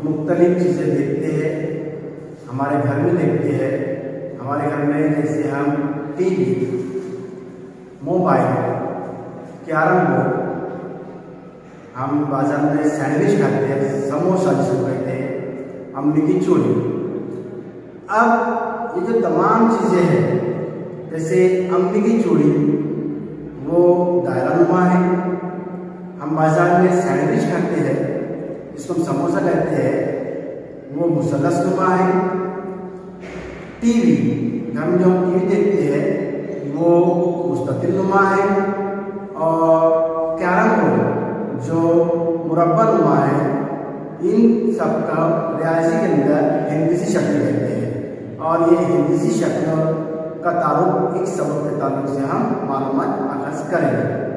मुख्तलिफ चीज़ें देखते हैं, हमारे घर में देखते हैं। हमारे घर में जैसे हम टीवी, मोबाइल, कैरम बोर्ड, हम बाजार में सैंडविच खाते हैं, समोसा जिसको कहते हैं, अम्मी की चूड़ी। अब ये जो तमाम चीज़ें हैं, जैसे अम्मी की चूड़ी वो दायरा नुमा है, हम बाजार में सैंडविच खाते हैं जिसको हम समोसा कहते हैं, वो मुसल्लस नुमा है। टीवी, हम जो टीवी देखते हैं वो मुस्ततिल नुमा है। और कैरम बोर्ड जो मुरब्बा नुमा है, इन सब का रियाजी के अंदर हिंदसी शक्ल कहते हैं। और ये हिंदसी शक्ल का ताल्लुक एक सबक के ताल्लुक से हम मालूमात अखज़ करेंगे।